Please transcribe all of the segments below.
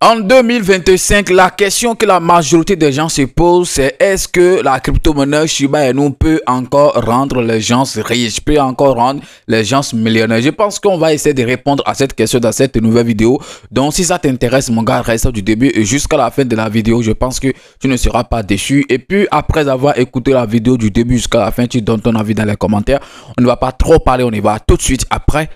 En 2025, la question que la majorité des gens se posent, c'est est-ce que la crypto-monnaie Shiba Inu peut encore rendre les gens riches, peut encore rendre les gens millionnaires? Je pense qu'on va essayer de répondre à cette question dans cette nouvelle vidéo. Donc, si ça t'intéresse, mon gars, reste du début et jusqu'à la fin de la vidéo. Je pense que tu ne seras pas déçu. Et puis, après avoir écouté la vidéo du début jusqu'à la fin, tu donnes ton avis dans les commentaires. On ne va pas trop parler, on y va tout de suite après.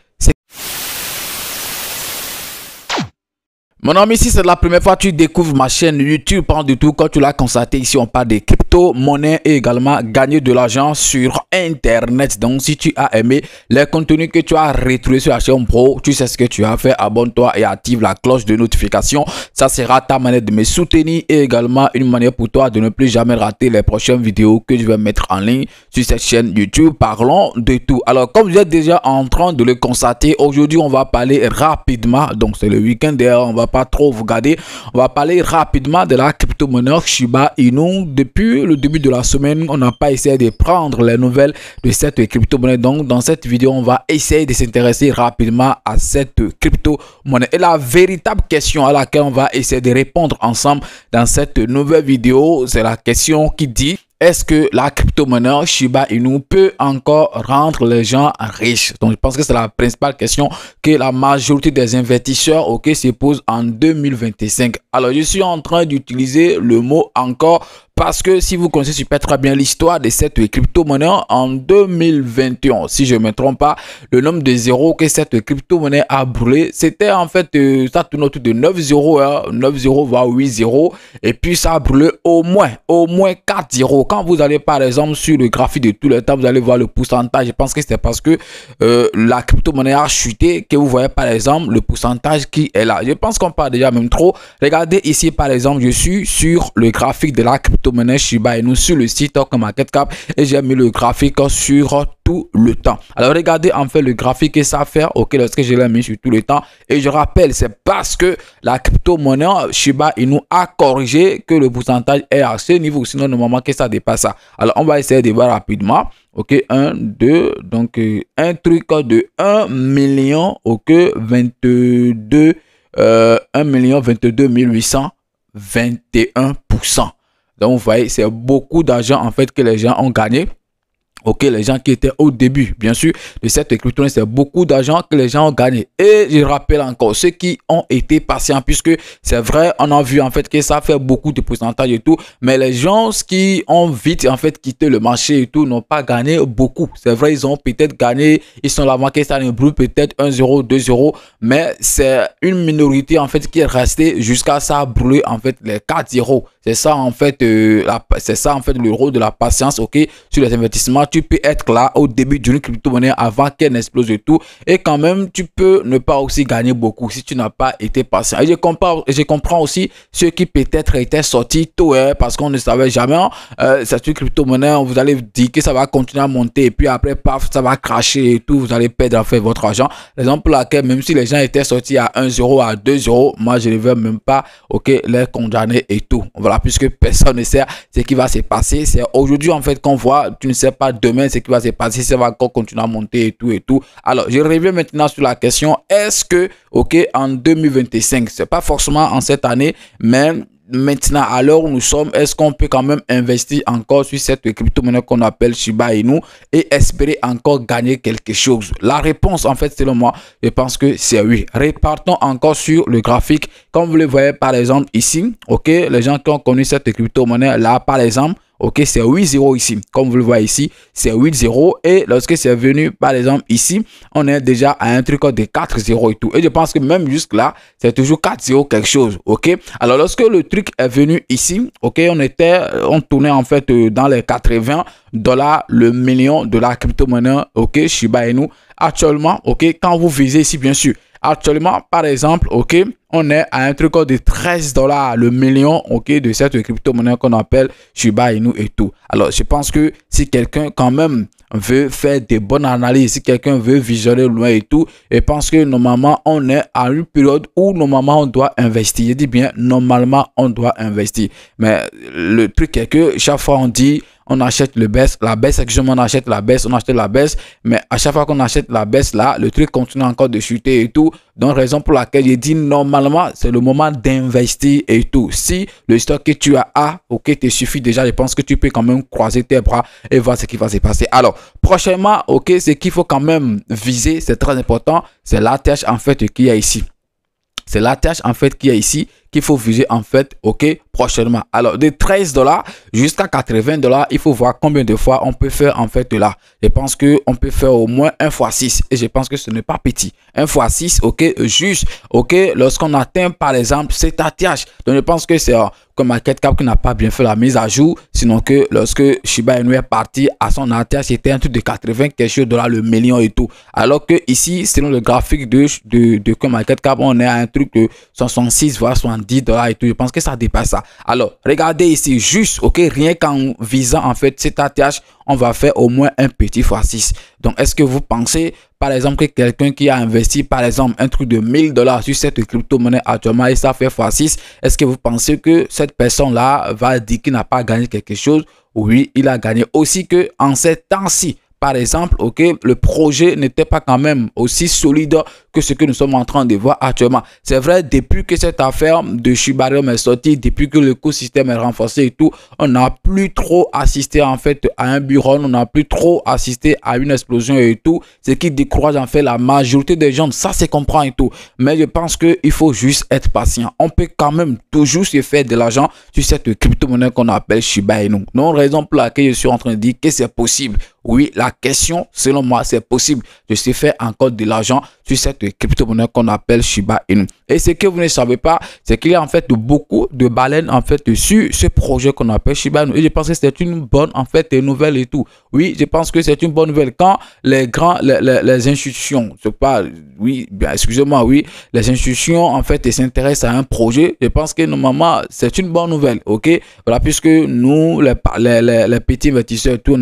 Mon ami, si c'est la première fois que tu découvres ma chaîne YouTube, pas du tout, quand tu l'as constaté, ici on parle de crypto-monnaie et également gagner de l'argent sur Internet. Donc si tu as aimé les contenus que tu as retrouvés sur la chaîne Pro, tu sais ce que tu as fait, abonne-toi et active la cloche de notification. Ça sera ta manière de me soutenir et également une manière pour toi de ne plus jamais rater les prochaines vidéos que je vais mettre en ligne sur cette chaîne YouTube. Parlons de tout. Alors comme vous êtes déjà en train de le constater, aujourd'hui on va parler rapidement, donc c'est le week-end d'ailleurs, on va pas trop vous garder, on va parler rapidement de la crypto-monnaie Shiba Inu. Depuis le début de la semaine, on n'a pas essayé de prendre les nouvelles de cette crypto-monnaie. Donc dans cette vidéo, on va essayer de s'intéresser rapidement à cette crypto-monnaie. Et la véritable question à laquelle on va essayer de répondre ensemble dans cette nouvelle vidéo, c'est la question qui dit: est-ce que la crypto-monnaie Shiba Inu peut encore rendre les gens riches? Donc, je pense que c'est la principale question que la majorité des investisseurs se posent en 2025. Alors, je suis en train d'utiliser le mot encore parce que si vous connaissez super très bien l'histoire de cette crypto-monnaie en 2021, si je ne me trompe pas, le nombre de zéros que cette crypto-monnaie a brûlé, c'était en fait, ça tourne autour de 9 zéros, 9 zéros voire 8 zéros, et puis ça a brûlé au moins 4 zéros. Quand vous allez par exemple sur le graphique de tout le temps, vous allez voir le pourcentage. Je pense que c'est parce que la crypto-monnaie a chuté que vous voyez par exemple le pourcentage qui est là. Je pense qu'on parle déjà même trop. Regardez ici par exemple, je suis sur le graphique de la crypto-monnaie Shiba Inu sur le site CoinMarketCap et j'ai mis le graphique sur tout le temps. Alors regardez en fait le graphique que ça fait lorsque je l'ai mis sur tout le temps, et je rappelle, c'est parce que la crypto-monnaie Shiba Inu a corrigé que le pourcentage est à ce niveau, sinon normalement que ça dépasse ça. Alors on va essayer de voir rapidement. 1, 2, donc un truc de 1 million, 22, 1 million 22 821%. Donc vous voyez, c'est beaucoup d'argent en fait que les gens ont gagné. Les gens qui étaient au début, bien sûr, de cette crypto-monnaie, c'est beaucoup d'argent que les gens ont gagné. Et je rappelle encore, ceux qui ont été patients, puisque c'est vrai, on a vu en fait que ça fait beaucoup de pourcentage et tout, mais les gens qui ont vite en fait quitté le marché et tout n'ont pas gagné beaucoup. C'est vrai, ils ont peut-être gagné, ils sont là que ça ne brûle peut-être 1 0, 2 0, mais c'est une minorité en fait qui est restée jusqu'à ça brûler en fait les 4 0. C'est ça en fait, c'est ça en fait le rôle de la patience, sur les investissements. Tu peux être là au début d'une crypto-monnaie avant qu'elle n'explose et tout, et quand même tu peux ne pas aussi gagner beaucoup si tu n'as pas été patient. Et je comprends aussi ceux qui peut-être étaient sortis tôt, parce qu'on ne savait jamais cette crypto-monnaie, vous allez dire que ça va continuer à monter et puis après paf, ça va cracher et tout, vous allez perdre en fait votre argent. Raison pour laquelle même si les gens étaient sortis à 1 0, à 2 0, moi je ne veux même pas les condamner et tout. Voilà, puisque personne ne sait ce qui va se passer. C'est aujourd'hui en fait qu'on voit, tu ne sais pas demain ce qui va se passer, ça va encore continuer à monter et tout et tout. Alors je reviens maintenant sur la question: est-ce que en 2025, c'est pas forcément en cette année, mais maintenant à l'heure où nous sommes, est-ce qu'on peut quand même investir encore sur cette crypto-monnaie qu'on appelle Shiba Inu et espérer encore gagner quelque chose? La réponse en fait selon moi, je pense que c'est oui. Repartons encore sur le graphique. Comme vous le voyez par exemple ici, les gens qui ont connu cette crypto-monnaie là par exemple, c'est 8 0 ici, comme vous le voyez ici, c'est 8 0, et lorsque c'est venu par exemple ici, on est déjà à un truc de 4 0 et tout, et je pense que même jusque là c'est toujours 4 0 quelque chose. Alors lorsque le truc est venu ici, on tournait en fait dans les 80 $ le million de la crypto-monnaie Shiba Inu. Actuellement, quand vous visez ici bien sûr, actuellement par exemple, on est à un truc de 13 $ le million de cette crypto-monnaie qu'on appelle Shiba Inu et tout. Alors je pense que si quelqu'un quand même veut faire des bonnes analyses, si quelqu'un veut visionner loin et tout, et pense que normalement on est à une période où normalement on doit investir. Je dis bien normalement on doit investir, mais le truc est que chaque fois on dit on achète la baisse, actuellement on achète la baisse, mais à chaque fois qu'on achète la baisse là, le truc continue encore de chuter et tout. Donc, raison pour laquelle j'ai dit normalement, c'est le moment d'investir et tout. Si le stock que tu as, ok, te suffit déjà, je pense que tu peux quand même croiser tes bras et voir ce qui va se passer. Alors, prochainement, ok, ce qu'il faut quand même viser, c'est très important, c'est l'ATH en fait qu'il y a ici. C'est l'ATH en fait qu'il y a ici qu'il faut viser en fait, ok, prochainement. Alors, de 13 $ jusqu'à 80 $, il faut voir combien de fois on peut faire en fait là. Je pense qu'on peut faire au moins 1 x 6 et je pense que ce n'est pas petit. 1 x 6, ok, juste, ok, lorsqu'on atteint par exemple cet ATH. Donc, je pense que c'est comme MarketCap qui n'a pas bien fait la mise à jour, sinon que lorsque Shiba Inu est parti à son ATH, c'était un truc de 80 quelque chose $ le million et tout. Alors que ici, selon le graphique de CoinMarketCap, on est à un truc de 66 voire 70 $ et tout. Je pense que ça dépasse ça. Alors, regardez ici, juste, ok, rien qu'en visant en fait cet ATH, on va faire au moins un petit x6. Donc, est-ce que vous pensez, par exemple, que quelqu'un qui a investi, par exemple, un truc de 1000 $ sur cette crypto-monnaie actuellement et ça fait x6, est-ce que vous pensez que cette personne-là va dire qu'il n'a pas gagné quelque chose? Oui, il a gagné aussi que en ces temps-ci. Par exemple, ok, le projet n'était pas quand même aussi solide que ce que nous sommes en train de voir actuellement. C'est vrai, depuis que cette affaire de Shiba Inu est sortie, depuis que l'écosystème est renforcé et tout, on n'a plus trop assisté en fait à un bureau, on n'a plus trop assisté à une explosion et tout, ce qui décourage en fait la majorité des gens. Ça se comprend et tout, mais je pense qu'il faut juste être patient. On peut quand même toujours se faire de l'argent sur cette crypto-monnaie qu'on appelle Shiba Inu. Non, raison pour laquelle je suis en train de dire que c'est possible. Oui, la question, selon moi, c'est possible de se faire encore de l'argent sur cette crypto-monnaie qu'on appelle Shiba Inu. Et ce que vous ne savez pas, c'est qu'il y a en fait beaucoup de baleines en fait sur ce projet qu'on appelle Shiba Inu. Et je pense que c'est une bonne en fait nouvelle et tout. Oui, je pense que c'est une bonne nouvelle quand les institutions, je parle, oui, bien, excusez-moi, oui, les institutions en fait s'intéressent à un projet. Je pense que normalement c'est une bonne nouvelle, ok. Voilà, puisque nous les petits investisseurs, tout on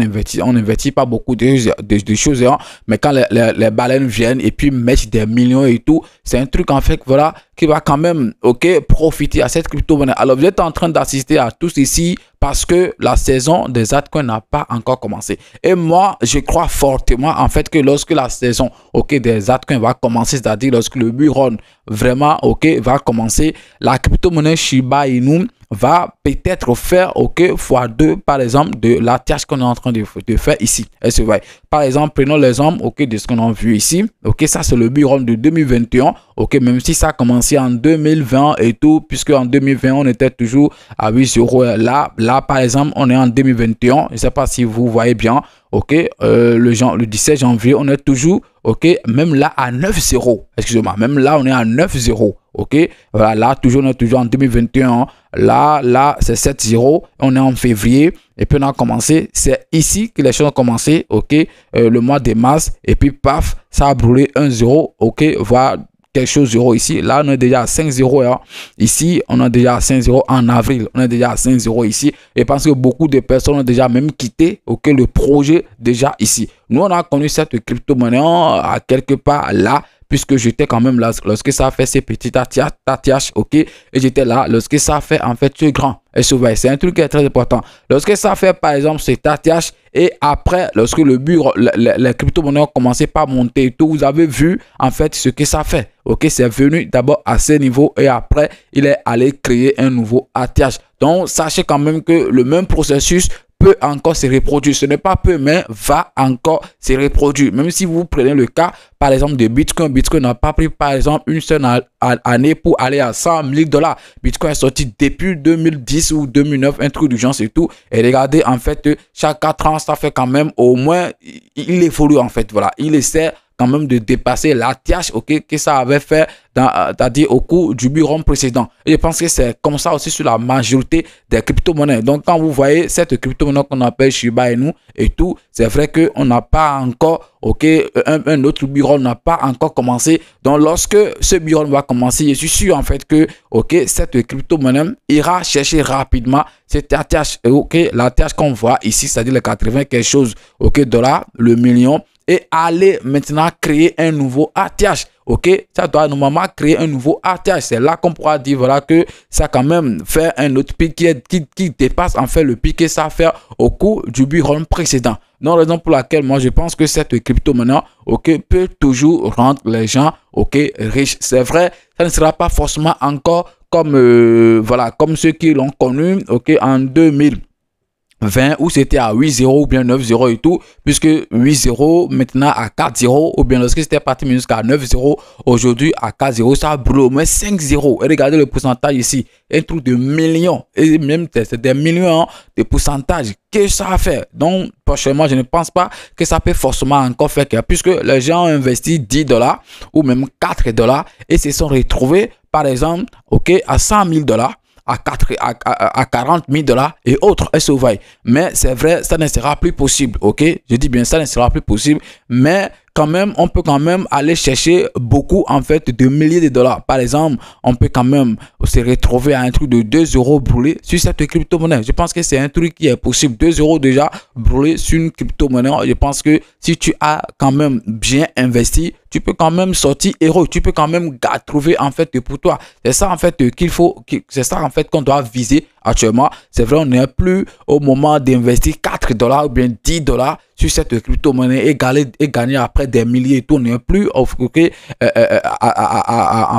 investit pas beaucoup de choses, hein, mais quand les baleines viennent et puis mettent des millions et tout, c'est un truc en fait, voilà, qui va quand même, ok, profiter à cette crypto-monnaie. Alors, vous êtes en train d'assister à tous ici parce que la saison des altcoins n'a pas encore commencé. Et moi, je crois fortement en fait que lorsque la saison, ok, des altcoins va commencer, c'est-à-dire lorsque le bull run vraiment, ok, va commencer, la crypto-monnaie Shiba Inu va peut-être faire, ok, x2 par exemple de la tâche qu'on est en train de faire ici. Est-ce vrai? Par exemple, prenons l'exemple, ok, de ce qu'on a vu ici. Ok, ça c'est le bull run de 2021. Ok, même si ça a commencé en 2020 et tout, puisque en 2020 on était toujours à 8 € là par exemple on est en 2021. Je ne sais pas si vous voyez bien. Ok, le 17 janvier on est toujours, ok, même là à 9 €. Excusez-moi, même là on est à 9 €. Ok, voilà, là toujours on est toujours en 2021. Là c'est 7 €. On est en février et puis on a commencé. C'est ici que les choses ont commencé. Ok, le mois de mars et puis paf, ça a brûlé 1 €. Ok, voilà. Quelque chose d'euros ici. Là, on est déjà à 5 €. Hein. Ici, on est déjà à 5 € en avril. On est déjà à 5 € ici. Et parce que beaucoup de personnes ont déjà même quitté le projet déjà ici. Nous, on a connu cette crypto-monnaie à quelque part là. Puisque j'étais quand même là lorsque ça a fait ces petits ATH, ok, et j'étais là lorsque ça a fait en fait ce grand. Et c'est un truc qui est très important. Lorsque ça a fait par exemple cet ATH et après lorsque le bureau, les crypto-monnaies ont commencé par monter et tout, vous avez vu en fait ce que ça fait. Ok, c'est venu d'abord à ce niveau et après il est allé créer un nouveau ATH. Donc sachez quand même que le même processus peut encore se reproduire. Ce n'est pas peu, mais va encore se reproduire. Même si vous prenez le cas, par exemple, de Bitcoin. Bitcoin n'a pas pris, par exemple, une seule année pour aller à 100 000 $. Bitcoin est sorti depuis 2010 ou 2009, un truc d'urgence et tout. Et regardez, en fait, chaque 4 ans, ça fait quand même au moins, il évolue, en fait. Voilà, il essaie quand même de dépasser l'ATH, ok, que ça avait fait c'est-à-dire au cours du bull run précédent. Et je pense que c'est comme ça aussi sur la majorité des crypto-monnaies. Donc, quand vous voyez cette crypto-monnaie qu'on appelle Shiba Inu et tout, c'est vrai qu'on n'a pas encore, ok, un autre bull run n'a pas encore commencé. Donc, lorsque ce bull run va commencer, je suis sûr en fait que, ok, cette crypto-monnaie ira chercher rapidement cette ATH, ok, l'ATH qu'on voit ici, c'est-à-dire les 80 quelque chose, ok, dollars, le million, et aller maintenant créer un nouveau ATH. Ok, ça doit normalement créer un nouveau ATH. C'est là qu'on pourra dire voilà que ça quand même fait un autre pic qui dépasse en fait le pic que ça fait au cours du bull run précédent. Non, raison pour laquelle moi je pense que cette crypto-monnaie, ok, peut toujours rendre les gens, ok, riches. C'est vrai, ça ne sera pas forcément encore comme, voilà, comme ceux qui l'ont connu, ok, en 2020 où c'était à 8-0 ou bien 9-0 et tout, puisque 8-0 maintenant à 4-0, ou bien lorsque c'était parti jusqu'à 9-0, aujourd'hui à 4-0, ça brûle au moins 5-0. Et regardez le pourcentage ici, un truc de millions, et même c'est des millions hein, de pourcentage que ça a fait. Donc, prochainement, je ne pense pas que ça peut forcément encore faire que, puisque les gens ont investi 10 $ ou même 4 $ et se sont retrouvés, par exemple, ok, à 100 000 $. À 40 000 $ et autres SOV. Mais c'est vrai, ça ne sera plus possible, ok? Je dis bien, ça ne sera plus possible, mais quand même, on peut quand même aller chercher beaucoup, en fait, de milliers de dollars. Par exemple, on peut quand même se retrouver à un truc de 2 € brûlés sur cette crypto-monnaie. Je pense que c'est un truc qui est possible. 2 € déjà brûlés sur une crypto-monnaie. Je pense que si tu as quand même bien investi, tu peux quand même sortir héros. Tu peux quand même trouver, en fait, pour toi. C'est ça, en fait, qu'il faut, c'est ça, en fait, qu'on doit viser actuellement. C'est vrai, on n'est plus au moment d'investir 4 $ ou bien 10 $ sur cette crypto-monnaie et gagner après des milliers et tout. On n'est plus en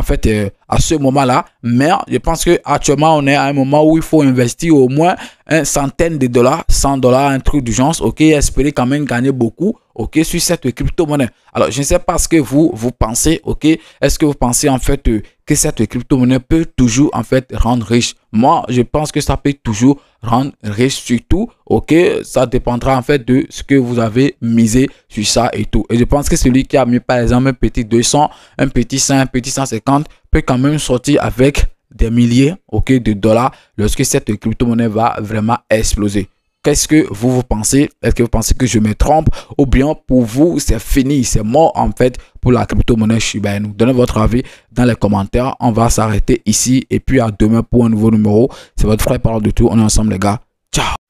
fait à ce moment-là. Mais je pense que actuellement on est à un moment où il faut investir au moins une centaine de dollars, 100 $, un truc d'urgence, ok, et espérer quand même gagner beaucoup, ok, sur cette crypto-monnaie. Alors, je ne sais pas ce que vous pensez, ok, est-ce que vous pensez en fait que cette crypto-monnaie peut toujours en fait rendre riche? Moi, je pense que ça peut toujours rendre riche, surtout, ok, ça dépendra en fait de ce que vous avez misé sur ça et tout. Et je pense que celui qui a mis par exemple un petit 200, un petit 100, un petit 150 peut quand même sortir avec des milliers, ok, de dollars lorsque cette crypto-monnaie va vraiment exploser. Qu'est-ce que vous pensez? Est-ce que vous pensez que je me trompe? Ou bien pour vous, c'est fini, c'est mort en fait pour la crypto-monnaie Shiba Inu? Donnez votre avis dans les commentaires. On va s'arrêter ici et puis à demain pour un nouveau numéro. C'est votre frère Parle de Tout. On est ensemble les gars. Ciao!